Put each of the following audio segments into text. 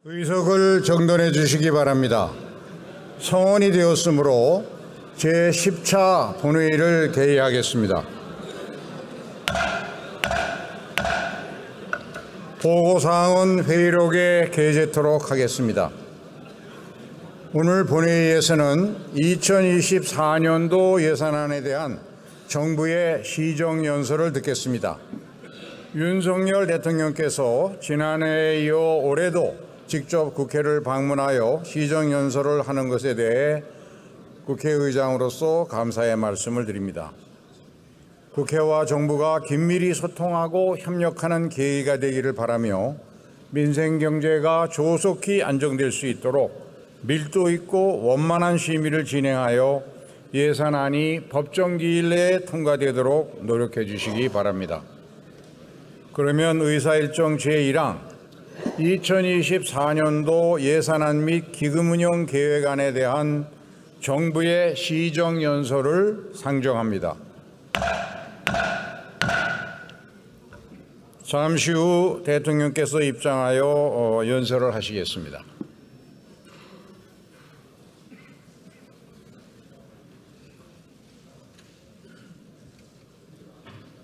의석을 정돈해 주시기 바랍니다. 성원이 되었으므로 제10차 본회의를 개의하겠습니다. 보고사항은 회의록에 게재토록 하겠습니다. 오늘 본회의에서는 2024년도 예산안에 대한 정부의 시정연설을 듣겠습니다. 윤석열 대통령께서 지난해에 이어 올해도 직접 국회를 방문하여 시정연설을 하는 것에 대해 국회의장으로서 감사의 말씀을 드립니다. 국회와 정부가 긴밀히 소통하고 협력하는 계기가 되기를 바라며 민생경제가 조속히 안정될 수 있도록 밀도 있고 원만한 심의를 진행하여 예산안이 법정기일 내에 통과되도록 노력해 주시기 바랍니다. 그러면 의사일정 제1항 2024년도 예산안 및 기금운용 계획안에 대한 정부의 시정연설을 상정합니다. 잠시 후 대통령께서 입장하여 연설을 하시겠습니다.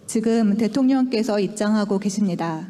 지금 대통령께서 입장하고 계십니다.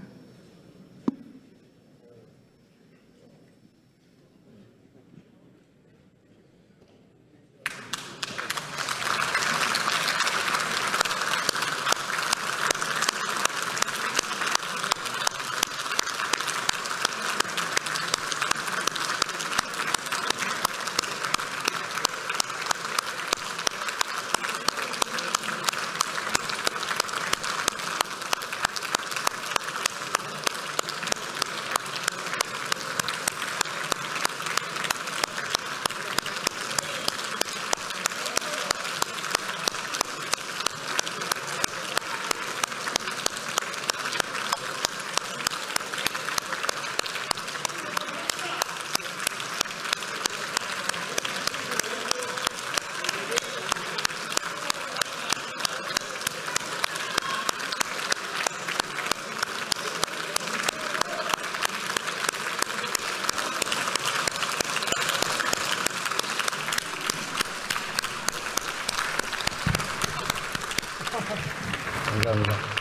감사합니다.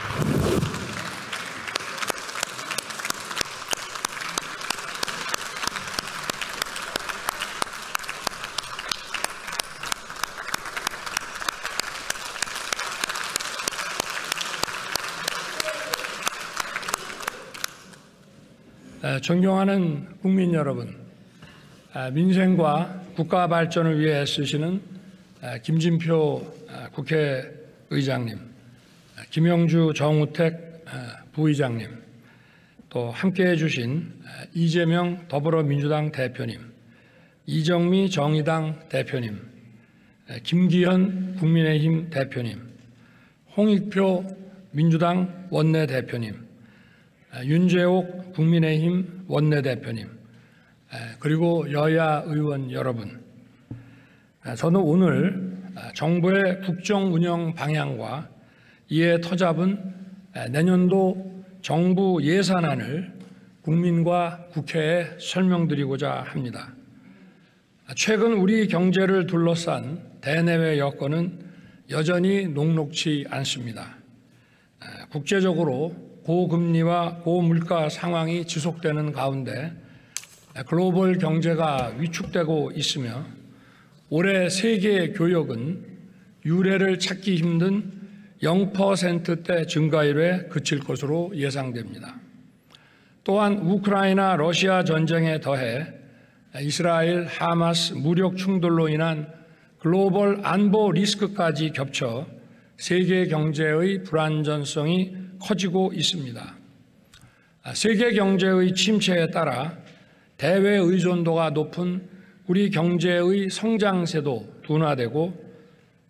존경하는 국민 여러분, 민생과 국가 발전을 위해 애쓰시는 김진표 국회의장님, 김영주 정우택 부의장님, 또 함께해 주신 이재명 더불어민주당 대표님, 이정미 정의당 대표님, 김기현 국민의힘 대표님, 홍익표 민주당 원내대표님, 윤재옥 국민의힘 원내대표님, 그리고 여야 의원 여러분, 저는 오늘 정부의 국정 운영 방향과 이에 터잡은 내년도 정부 예산안을 국민과 국회에 설명드리고자 합니다. 최근 우리 경제를 둘러싼 대내외 여건은 여전히 녹록지 않습니다. 국제적으로 고금리와 고물가 상황이 지속되는 가운데 글로벌 경제가 위축되고 있으며 올해 세계 교역은 유례를 찾기 힘든 0%대 증가율에 그칠 것으로 예상됩니다. 또한 우크라이나 러시아 전쟁에 더해 이스라엘 하마스 무력 충돌로 인한 글로벌 안보 리스크까지 겹쳐 세계 경제의 불안전성이 커지고 있습니다. 세계 경제의 침체에 따라 대외 의존도가 높은 우리 경제의 성장세도 둔화되고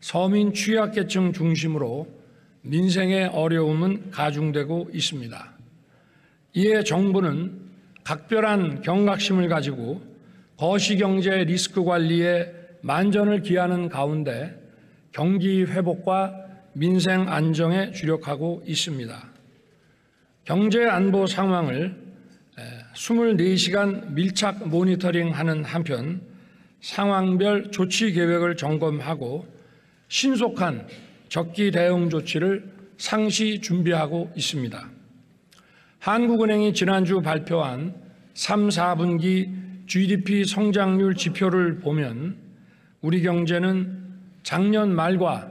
서민 취약계층 중심으로 민생의 어려움은 가중되고 있습니다. 이에 정부는 각별한 경각심을 가지고 거시경제 리스크 관리에 만전을 기하는 가운데 경기 회복과 민생 안정에 주력하고 있습니다. 경제 안보 상황을 24시간 밀착 모니터링하는 한편 상황별 조치 계획을 점검하고 신속한 적기 대응 조치를 상시 준비하고 있습니다. 한국은행이 지난주 발표한 3, 4분기 GDP 성장률 지표를 보면 우리 경제는 작년 말과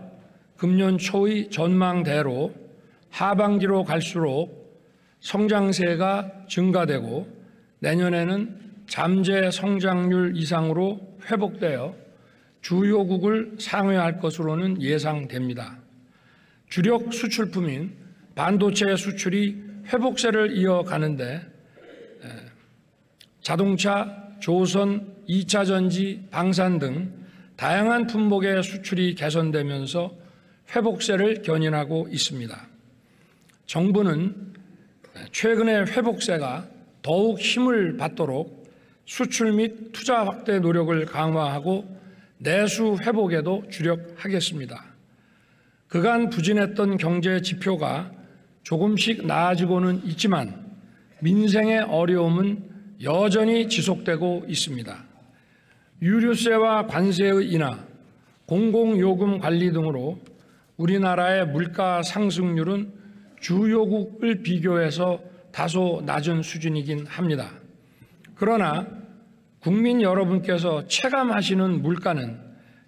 금년 초의 전망대로 하반기로 갈수록 성장세가 증가되고 내년에는 잠재 성장률 이상으로 회복되어 주요국을 상회할 것으로는 예상됩니다. 주력 수출품인 반도체 수출이 회복세를 이어가는데 자동차, 조선, 2차 전지, 방산 등 다양한 품목의 수출이 개선되면서 회복세를 견인하고 있습니다. 정부는 최근의 회복세가 더욱 힘을 받도록 수출 및 투자 확대 노력을 강화하고 내수 회복에도 주력하겠습니다. 그간 부진했던 경제 지표가 조금씩 나아지고는 있지만 민생의 어려움은 여전히 지속되고 있습니다. 유류세와 관세의 인하, 공공요금 관리 등으로 우리나라의 물가 상승률은 주요국을 비교해서 다소 낮은 수준이긴 합니다. 그러나 국민 여러분께서 체감하시는 물가는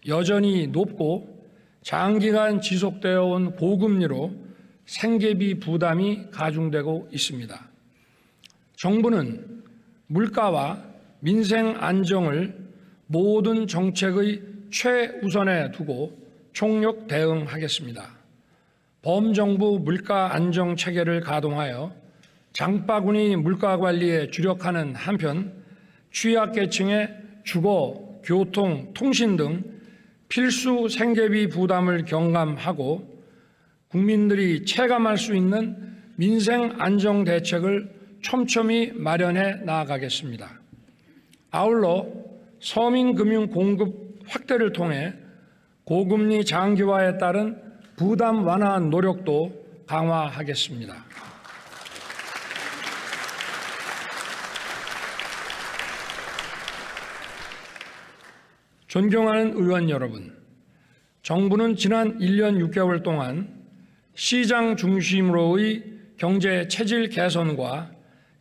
여전히 높고 장기간 지속되어 온 고금리로 생계비 부담이 가중되고 있습니다. 정부는 물가와 민생 안정을 모든 정책의 최우선에 두고 총력 대응하겠습니다. 범정부 물가 안정 체계를 가동하여 장바구니 물가 관리에 주력하는 한편 취약계층의 주거, 교통, 통신 등 필수 생계비 부담을 경감하고 국민들이 체감할 수 있는 민생 안정 대책을 촘촘히 마련해 나아가겠습니다. 아울러 서민 금융 공급 확대를 통해 고금리 장기화에 따른 부담 완화 노력도 강화하겠습니다. 존경하는 의원 여러분, 정부는 지난 1년 6개월 동안 시장 중심으로의 경제 체질 개선과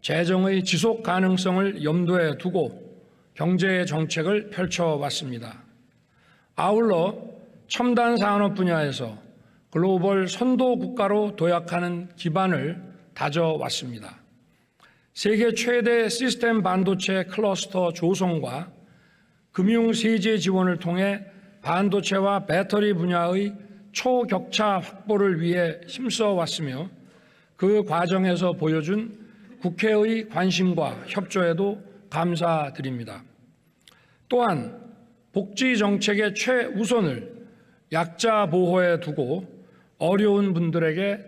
재정의 지속 가능성을 염두에 두고 경제 정책을 펼쳐왔습니다. 아울러 첨단 산업 분야에서 글로벌 선도 국가로 도약하는 기반을 다져왔습니다. 세계 최대 시스템 반도체 클러스터 조성과 금융 세제 지원을 통해 반도체와 배터리 분야의 초격차 확보를 위해 힘써왔으며 그 과정에서 보여준 국회의 관심과 협조에도 감사드립니다. 또한 복지 정책의 최우선을 약자 보호에 두고 어려운 분들에게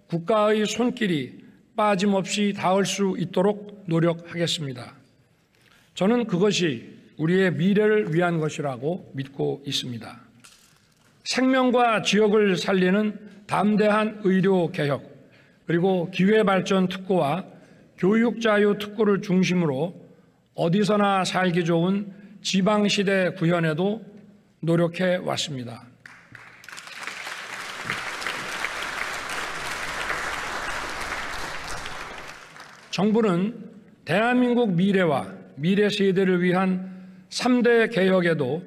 국가의 손길이 빠짐없이 닿을 수 있도록 노력하겠습니다. 저는 그것이 우리의 미래를 위한 것이라고 믿고 있습니다. 생명과 지역을 살리는 담대한 의료개혁, 그리고 기회발전 특구와 교육자유 특구를 중심으로 어디서나 살기 좋은 지방시대 구현에도 노력해 왔습니다. 정부는 대한민국 미래와 미래 세대를 위한 3대 개혁에도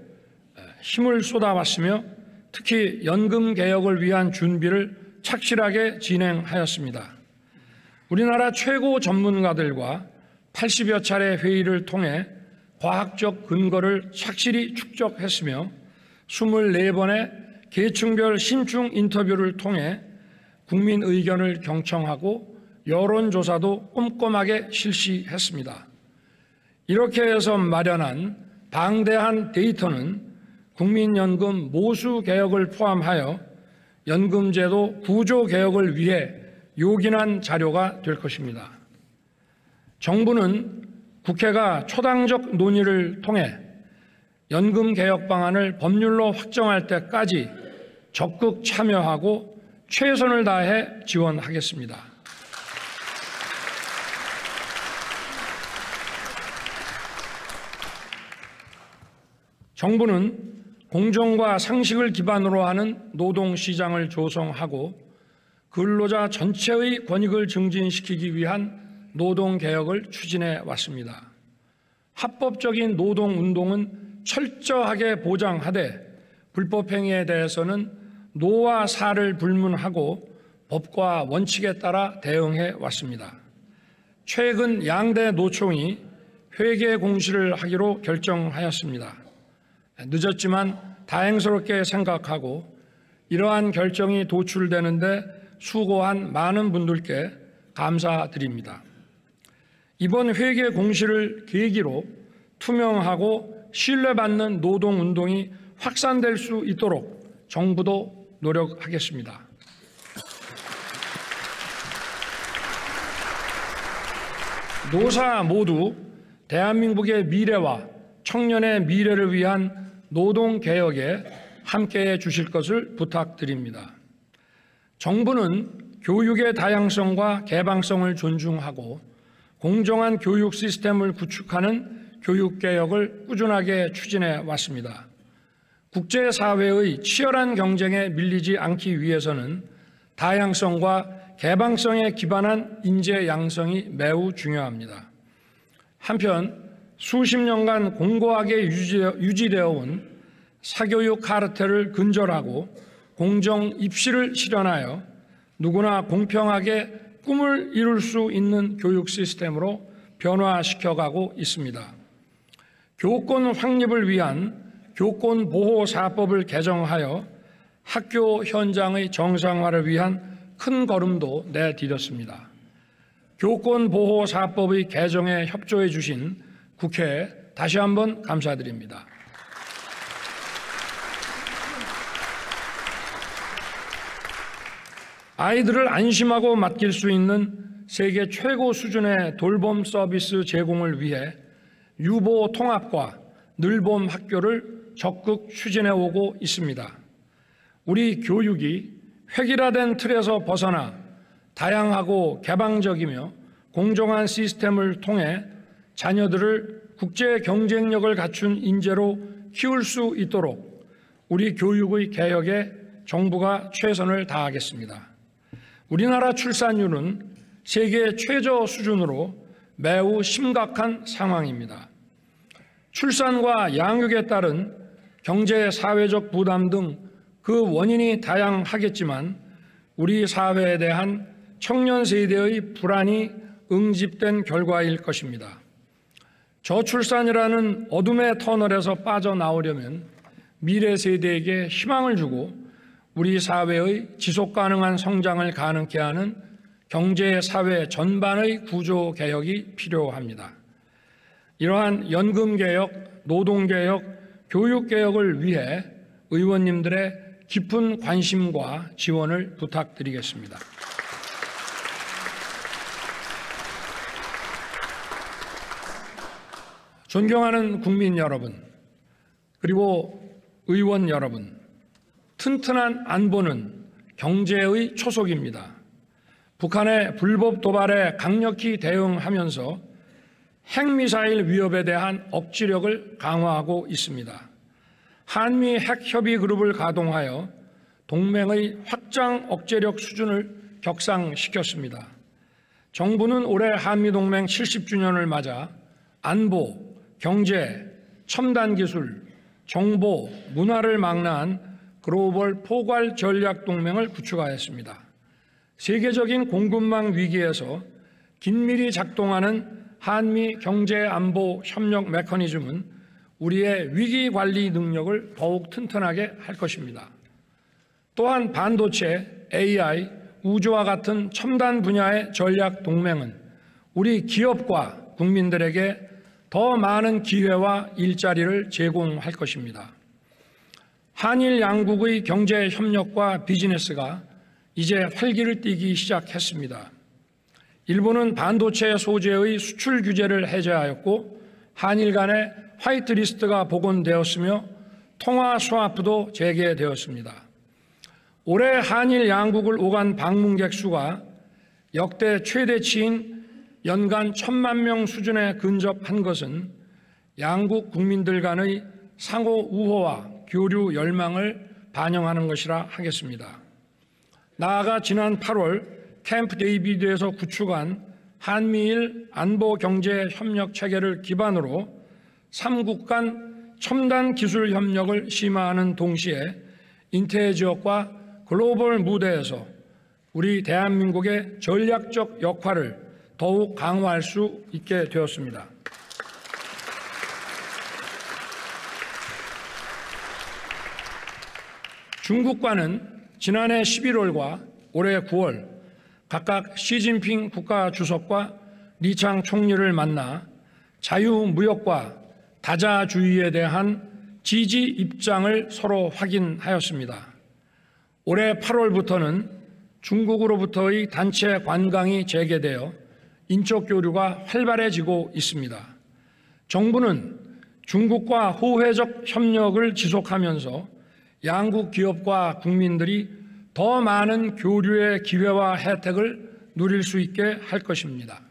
힘을 쏟아왔으며 특히 연금 개혁을 위한 준비를 착실하게 진행하였습니다. 우리나라 최고 전문가들과 80여 차례 회의를 통해 과학적 근거를 착실히 축적했으며 24번의 계층별 신중 인터뷰를 통해 국민 의견을 경청하고 여론조사도 꼼꼼하게 실시했습니다. 이렇게 해서 마련한 방대한 데이터는 국민연금 모수 개혁을 포함하여 연금제도 구조 개혁을 위해 요긴한 자료가 될 것입니다. 정부는 국회가 초당적 논의를 통해 연금 개혁 방안을 법률로 확정할 때까지 적극 참여하고 최선을 다해 지원하겠습니다. 정부는 공정과 상식을 기반으로 하는 노동시장을 조성하고 근로자 전체의 권익을 증진시키기 위한 노동개혁을 추진해 왔습니다. 합법적인 노동운동은 철저하게 보장하되 불법행위에 대해서는 노와 사를 불문하고 법과 원칙에 따라 대응해 왔습니다. 최근 양대 노총이 회계 공시를 하기로 결정하였습니다. 늦었지만 다행스럽게 생각하고 이러한 결정이 도출되는데 수고한 많은 분들께 감사드립니다. 이번 회계 공시를 계기로 투명하고 신뢰받는 노동운동이 확산될 수 있도록 정부도 노력하겠습니다. 노사 모두 대한민국의 미래와 청년의 미래를 위한 노동개혁에 함께해 주실 것을 부탁드립니다. 정부는 교육의 다양성과 개방성을 존중하고 공정한 교육 시스템을 구축하는 교육개혁을 꾸준하게 추진해 왔습니다. 국제사회의 치열한 경쟁에 밀리지 않기 위해서는 다양성과 개방성에 기반한 인재 양성이 매우 중요합니다. 한편 수십 년간 공고하게 유지되어 온 사교육 카르텔을 근절하고 공정 입시를 실현하여 누구나 공평하게 꿈을 이룰 수 있는 교육 시스템으로 변화시켜가고 있습니다. 교권 확립을 위한 교권보호사법을 개정하여 학교 현장의 정상화를 위한 큰 걸음도 내디뎠습니다. 교권보호사법의 개정에 협조해 주신 국회에 다시 한번 감사드립니다. 아이들을 안심하고 맡길 수 있는 세계 최고 수준의 돌봄 서비스 제공을 위해 유보 통합과 늘봄 학교를 적극 추진해 오고 있습니다. 우리 교육이 획일화된 틀에서 벗어나 다양하고 개방적이며 공정한 시스템을 통해 자녀들을 국제 경쟁력을 갖춘 인재로 키울 수 있도록 우리 교육의 개혁에 정부가 최선을 다하겠습니다. 우리나라 출산율은 세계 최저 수준으로 매우 심각한 상황입니다. 출산과 양육에 따른 경제, 사회적 부담 등 그 원인이 다양하겠지만 우리 사회에 대한 청년 세대의 불안이 응집된 결과일 것입니다. 저출산이라는 어둠의 터널에서 빠져나오려면 미래 세대에게 희망을 주고 우리 사회의 지속가능한 성장을 가능케 하는 경제, 사회 전반의 구조 개혁이 필요합니다. 이러한 연금개혁, 노동개혁, 교육개혁을 위해 의원님들의 깊은 관심과 지원을 부탁드리겠습니다. 존경하는 국민 여러분, 그리고 의원 여러분, 튼튼한 안보는 경제의 초석입니다. 북한의 불법 도발에 강력히 대응하면서 핵미사일 위협에 대한 억지력을 강화하고 있습니다. 한미 핵협의 그룹을 가동하여 동맹의 확장 억제력 수준을 격상시켰습니다. 정부는 올해 한미동맹 70주년을 맞아 안보, 경제, 첨단기술, 정보, 문화를 망라한 글로벌 포괄 전략 동맹을 구축하였습니다. 세계적인 공급망 위기에서 긴밀히 작동하는 한미 경제안보 협력 메커니즘은 우리의 위기관리 능력을 더욱 튼튼하게 할 것입니다. 또한 반도체, AI, 우주와 같은 첨단 분야의 전략 동맹은 우리 기업과 국민들에게 더 많은 기회와 일자리를 제공할 것입니다. 한일 양국의 경제 협력과 비즈니스가 이제 활기를 띠기 시작했습니다. 일본은 반도체 소재의 수출 규제를 해제하였고 한일 간의 화이트리스트가 복원되었으며 통화 스와프도 재개되었습니다. 올해 한일 양국을 오간 방문객 수가 역대 최대치인 연간 1,000만 명 수준에 근접한 것은 양국 국민들 간의 상호 우호와 교류 열망을 반영하는 것이라 하겠습니다. 나아가 지난 8월 캠프 데이비드에서 구축한 한미일 안보 경제 협력 체계를 기반으로 3국 간 첨단 기술 협력을 심화하는 동시에 인태 지역과 글로벌 무대에서 우리 대한민국의 전략적 역할을 더욱 강화할 수 있게 되었습니다. 중국과는 지난해 11월과 올해 9월 각각 시진핑 국가주석과 리창 총리를 만나 자유무역과 다자주의에 대한 지지 입장을 서로 확인하였습니다. 올해 8월부터는 중국으로부터의 단체 관광이 재개되어 인적 교류가 활발해지고 있습니다. 정부는 중국과 호혜적 협력을 지속하면서 양국 기업과 국민들이 더 많은 교류의 기회와 혜택을 누릴 수 있게 할 것입니다.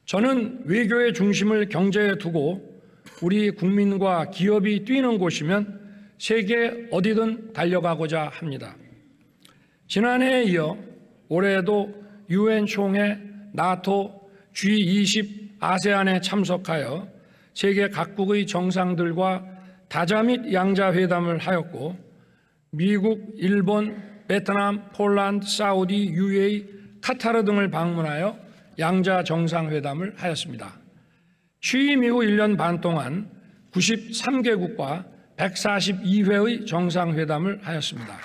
저는 외교의 중심을 경제에 두고 우리 국민과 기업이 뛰는 곳이면 세계 어디든 달려가고자 합니다. 지난해에 이어 올해에도 UN 총회, 나토, G20, 아세안에 참석하여 세계 각국의 정상들과 다자 및 양자 회담을 하였고 미국, 일본, 베트남, 폴란드, 사우디, UAE, 카타르 등을 방문하여 양자 정상회담을 하였습니다. 취임 이후 1년 반 동안 93개국과 142회의 정상회담을 하였습니다.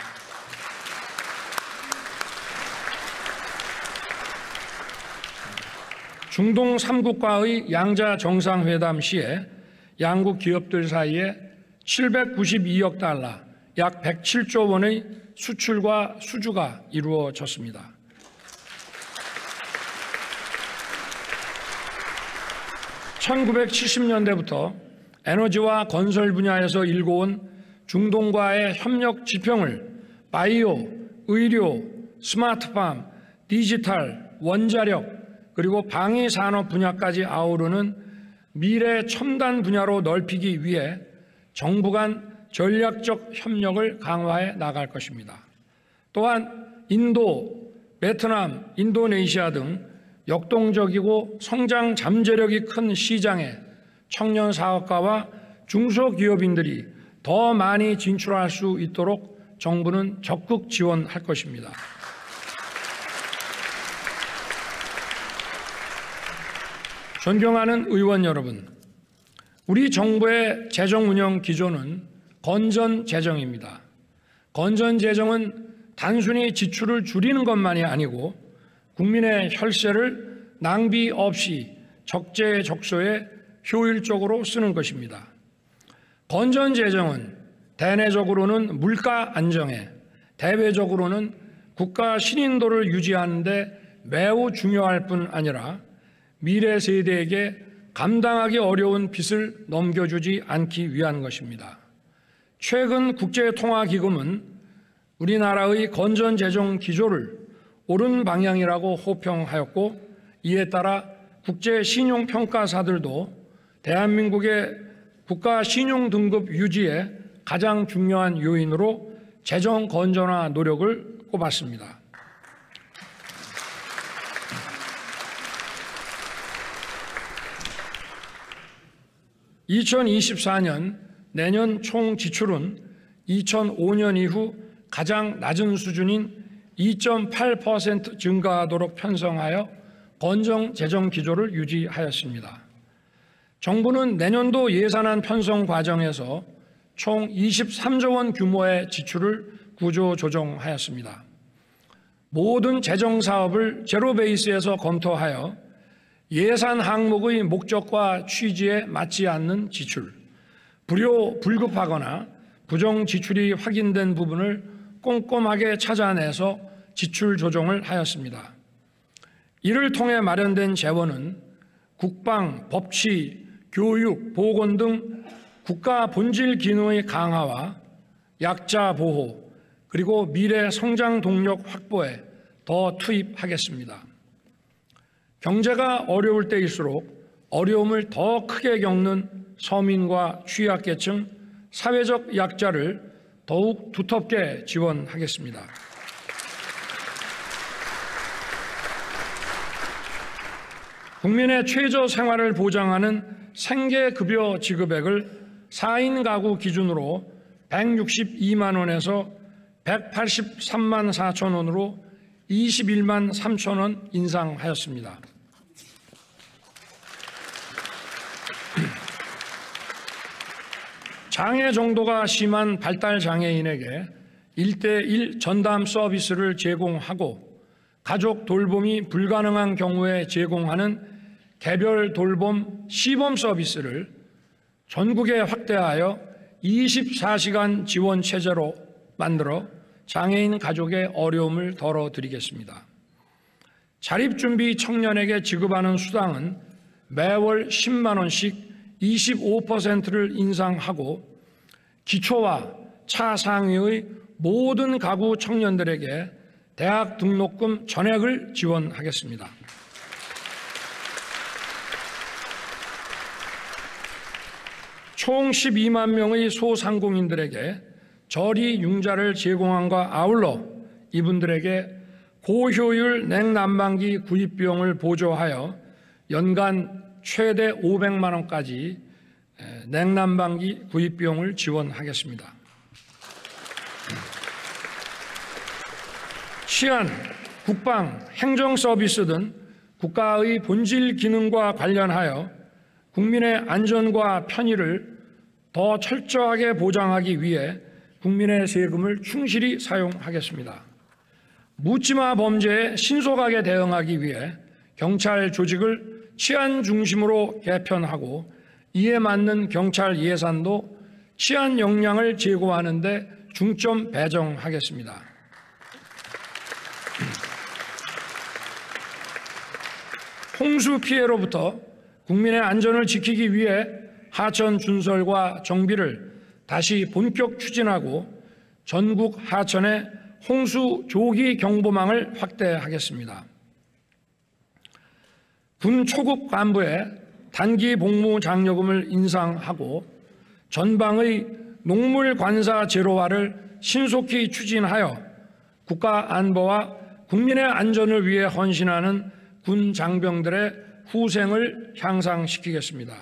중동 3국과의 양자 정상회담 시에 양국 기업들 사이에 792억 달러, 약 107조 원의 수출과 수주가 이루어졌습니다. (1970년대부터) 에너지와 건설 분야에서 일궈온 중동과의 협력 지평을 바이오, 의료, 스마트팜, 디지털, 원자력 그리고 방위 산업 분야까지 아우르는 미래 첨단 분야로 넓히기 위해 정부 간 전략적 협력을 강화해 나갈 것입니다. 또한 인도, 베트남, 인도네시아 등 역동적이고 성장 잠재력이 큰 시장에 청년 사업가와 중소기업인들이 더 많이 진출할 수 있도록 정부는 적극 지원할 것입니다. 존경하는 의원 여러분, 우리 정부의 재정 운영 기조는 건전 재정입니다. 건전 재정은 단순히 지출을 줄이는 것만이 아니고 국민의 혈세를 낭비 없이 적재적소에 효율적으로 쓰는 것입니다. 건전 재정은 대내적으로는 물가 안정에, 대외적으로는 국가 신인도를 유지하는 데 매우 중요할 뿐 아니라 미래 세대에게 감당하기 어려운 빚을 넘겨주지 않기 위한 것입니다. 최근 국제통화기금은 우리나라의 건전재정 기조를 옳은 방향이라고 호평하였고 이에 따라 국제신용평가사들도 대한민국의 국가 신용등급 유지에 가장 중요한 요인으로 재정 건전화 노력을 꼽았습니다. (2024년) 내년 총 지출은 2005년 이후 가장 낮은 수준인 2.8% 증가하도록 편성하여 건전 재정 기조를 유지하였습니다. 정부는 내년도 예산안 편성 과정에서 총 23조 원 규모의 지출을 구조 조정하였습니다. 모든 재정 사업을 제로 베이스에서 검토하여 예산 항목의 목적과 취지에 맞지 않는 지출, 불급하거나 부정 지출이 확인된 부분을 꼼꼼하게 찾아내서 지출 조정을 하였습니다. 이를 통해 마련된 재원은 국방, 법치, 교육, 보건 등 국가 본질 기능의 강화와 약자 보호, 그리고 미래 성장 동력 확보에 더 투입하겠습니다. 경제가 어려울 때일수록 어려움을 더 크게 겪는 서민과 취약계층, 사회적 약자를 더욱 두텁게 지원하겠습니다. 국민의 최저 생활을 보장하는 생계급여 지급액을 4인 가구 기준으로 162만 원에서 183만 4천 원으로 21만 3천 원 인상하였습니다. 장애 정도가 심한 발달 장애인에게 1:1 전담 서비스를 제공하고 가족 돌봄이 불가능한 경우에 제공하는 개별 돌봄 시범 서비스를 전국에 확대하여 24시간 지원 체제로 만들어 장애인 가족의 어려움을 덜어드리겠습니다. 자립준비 청년에게 지급하는 수당은 매월 10만 원씩 25%를 인상하고 기초와 차상위의 모든 가구 청년들에게 대학 등록금 전액을 지원하겠습니다. 총 12만 명의 소상공인들에게 저리 융자를 제공함과 아울러 이분들에게 고효율 냉난방기 구입 비용을 보조하여 연간 최대 500만 원까지 냉난방기 구입 비용을 지원하겠습니다. 치안, 국방, 행정 서비스 등 국가의 본질 기능과 관련하여 국민의 안전과 편의를 더 철저하게 보장하기 위해 국민의 세금을 충실히 사용하겠습니다. 묻지마 범죄에 신속하게 대응하기 위해 경찰 조직을 치안 중심으로 개편하고 이에 맞는 경찰 예산도 치안 역량을 제고하는 데 중점 배정하겠습니다. 홍수 피해로부터 국민의 안전을 지키기 위해 하천 준설과 정비를 다시 본격 추진하고 전국 하천의 홍수 조기 경보망을 확대하겠습니다. 군 초급 간부의 단기 복무 장려금을 인상하고 전방의 농물 관사 제로화를 신속히 추진하여 국가 안보와 국민의 안전을 위해 헌신하는 군 장병들의 후생을 향상시키겠습니다.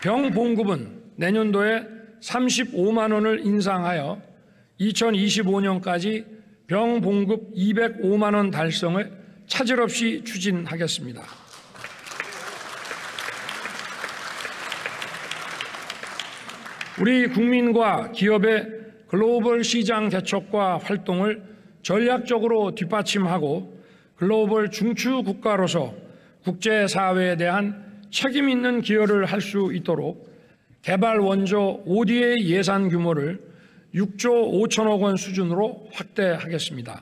병 봉급은 내년도에 35만 원을 인상하여 2025년까지 병 봉급 205만 원 달성을 차질 없이 추진하겠습니다. 우리 국민과 기업의 글로벌 시장 개척과 활동을 전략적으로 뒷받침하고 글로벌 중추 국가로서 국제사회에 대한 책임 있는 기여를 할 수 있도록 개발 원조 ODA 예산 규모를 6조 5천억 원 수준으로 확대하겠습니다.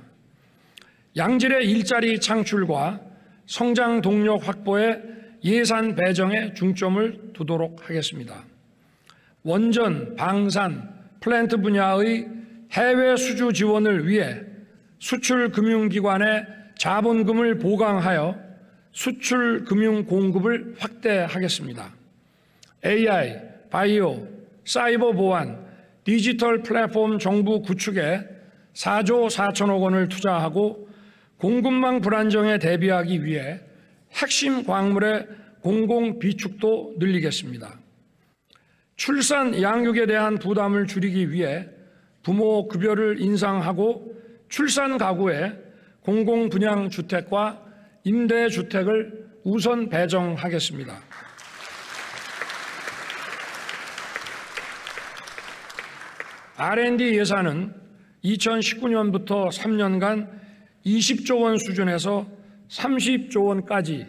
양질의 일자리 창출과 성장 동력 확보에 예산 배정에 중점을 두도록 하겠습니다. 원전, 방산, 플랜트 분야의 해외 수주 지원을 위해 수출금융기관의 자본금을 보강하여 수출금융 공급을 확대하겠습니다. AI, 바이오, 사이버 보안, 디지털 플랫폼 정부 구축에 4조 4천억 원을 투자하고 공급망 불안정에 대비하기 위해 핵심 광물의 공공 비축도 늘리겠습니다. 출산 양육에 대한 부담을 줄이기 위해 부모 급여를 인상하고 출산 가구에 공공 분양 주택과 임대 주택을 우선 배정하겠습니다. R&D 예산은 2019년부터 3년간 20조 원 수준에서 30조 원까지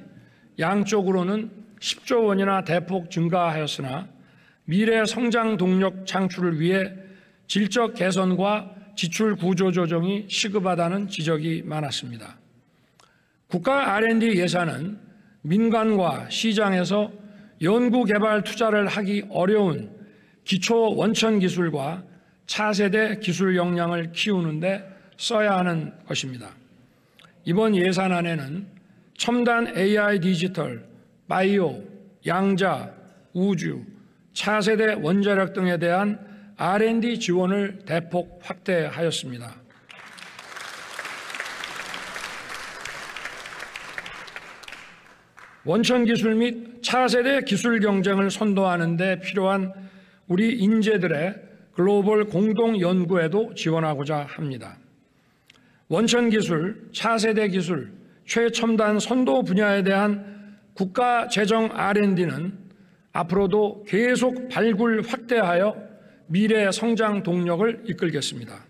양쪽으로는 10조 원이나 대폭 증가하였으나 미래 성장 동력 창출을 위해 질적 개선과 지출 구조 조정이 시급하다는 지적이 많았습니다. 국가 R&D 예산은 민간과 시장에서 연구개발 투자를 하기 어려운 기초 원천 기술과 차세대 기술 역량을 키우는 데 써야 하는 것입니다. 이번 예산안에는 첨단 AI 디지털, 바이오, 양자, 우주, 차세대 원자력 등에 대한 R&D 지원을 대폭 확대하였습니다. 원천 기술 및 차세대 기술 경쟁을 선도하는 데 필요한 우리 인재들의 글로벌 공동 연구에도 지원하고자 합니다. 원천 기술, 차세대 기술, 최첨단 선도 분야에 대한 국가 재정 R&D는 앞으로도 계속 발굴 확대하여 미래 성장 동력을 이끌겠습니다.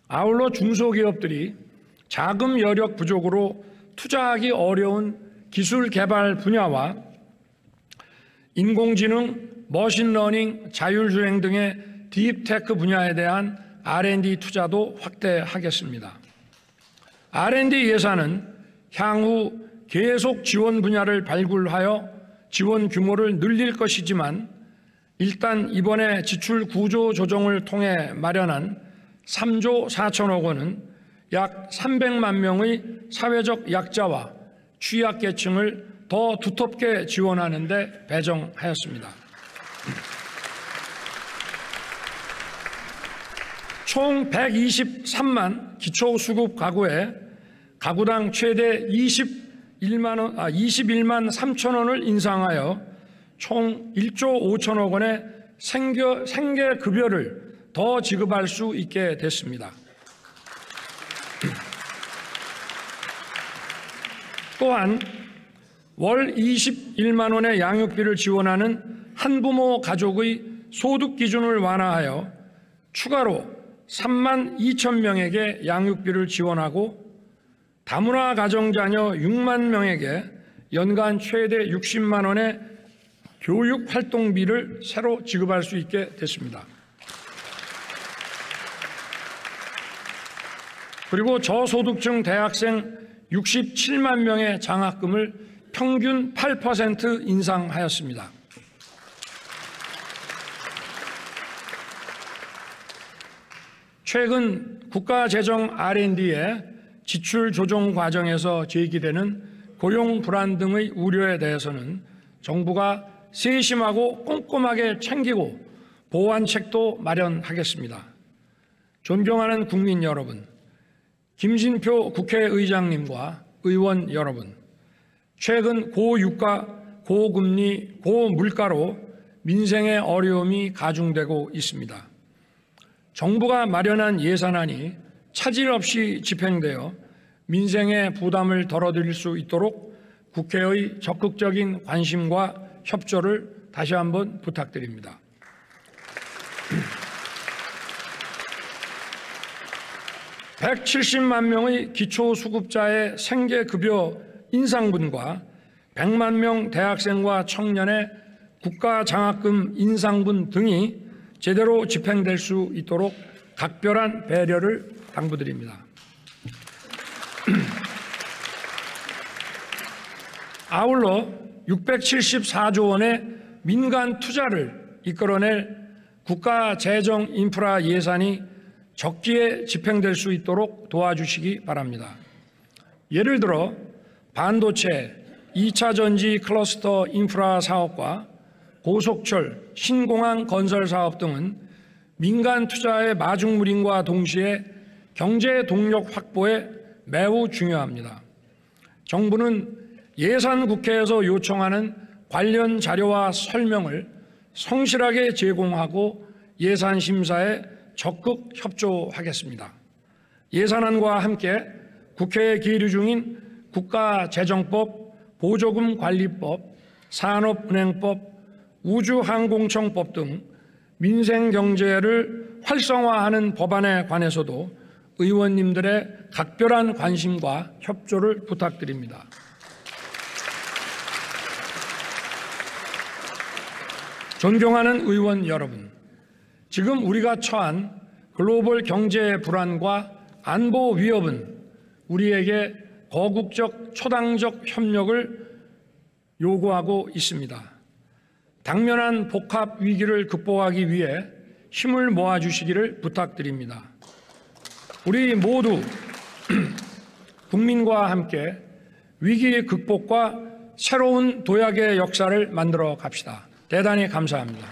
아울러 중소기업들이 자금 여력 부족으로 투자하기 어려운 기술 개발 분야와 인공지능, 머신러닝, 자율주행 등의 딥테크 분야에 대한 R&D 투자도 확대하겠습니다. R&D 예산은 향후 계속 지원 분야를 발굴하여 지원 규모를 늘릴 것이지만 일단 이번에 지출 구조 조정을 통해 마련한 3조 4천억 원은 약 300만 명의 사회적 약자와 취약계층을 더 두텁게 지원하는 데 배정하였습니다. 총 123만 기초수급 가구에 가구당 최대 21만 3천 원을 인상하여 총 1조 5천억 원의 생계급여를 더 지급할 수 있게 됐습니다. 또한 월 21만 원의 양육비를 지원하는 한부모 가족의 소득 기준을 완화하여 추가로 3만 2천 명에게 양육비를 지원하고 다문화 가정자녀 6만 명에게 연간 최대 60만 원의 교육활동비를 새로 지급할 수 있게 됐습니다. 그리고 저소득층 대학생 67만 명의 장학금을 평균 8% 인상하였습니다. 최근 국가재정 R&D의 지출 조정 과정에서 제기되는 고용 불안 등의 우려에 대해서는 정부가 세심하고 꼼꼼하게 챙기고 보완책도 마련하겠습니다. 존경하는 국민 여러분, 김진표 국회의장님과 의원 여러분, 최근 고유가, 고금리, 고물가로 민생의 어려움이 가중되고 있습니다. 정부가 마련한 예산안이 차질 없이 집행되어 민생의 부담을 덜어드릴 수 있도록 국회의 적극적인 관심과 협조를 다시 한번 부탁드립니다. (170만) 명의 기초수급자의 생계급여 인상분과 100만 명 대학생과 청년의 국가장학금 인상분 등이 제대로 집행될 수 있도록 각별한 배려를 당부드립니다. 아울러 674조 원의 민간 투자를 이끌어낼 국가재정 인프라 예산이 적기에 집행될 수 있도록 도와주시기 바랍니다. 예를 들어 반도체, 2차 전지 클러스터 인프라 사업과 고속철, 신공항 건설 사업 등은 민간 투자의 마중물인과 동시에 경제 동력 확보에 매우 중요합니다. 정부는 예산국회에서 요청하는 관련 자료와 설명을 성실하게 제공하고 예산 심사에 적극 협조하겠습니다. 예산안과 함께 국회에 계류 중인 국가재정법, 보조금관리법, 산업은행법, 우주항공청법 등 민생경제를 활성화하는 법안에 관해서도 의원님들의 각별한 관심과 협조를 부탁드립니다. 존경하는 의원 여러분, 지금 우리가 처한 글로벌 경제 불안과 안보 위협은 우리에게 거국적 초당적 협력을 요구하고 있습니다. 당면한 복합 위기를 극복하기 위해 힘을 모아주시기를 부탁드립니다. 우리 모두 국민과 함께 위기 극복과 새로운 도약의 역사를 만들어 갑시다. 대단히 감사합니다.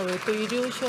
왜 또 이리 오셔?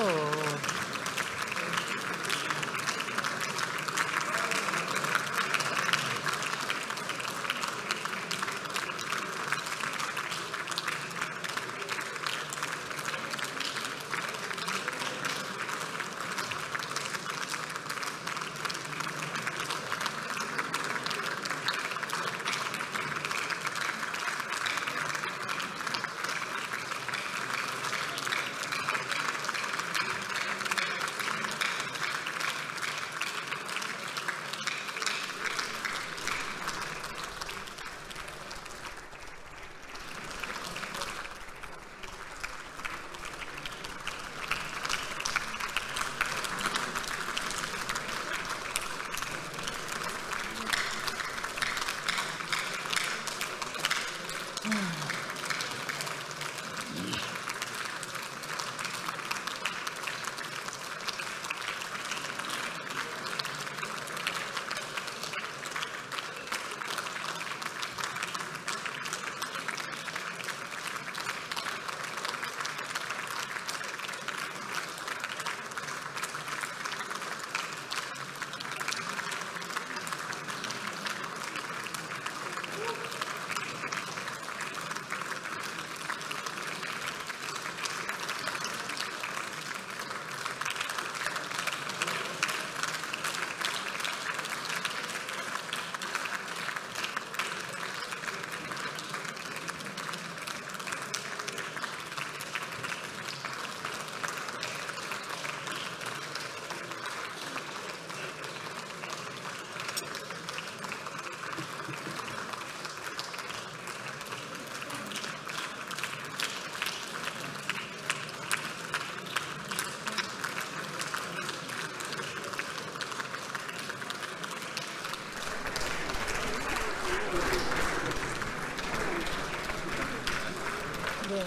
네.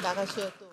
나가시오 또.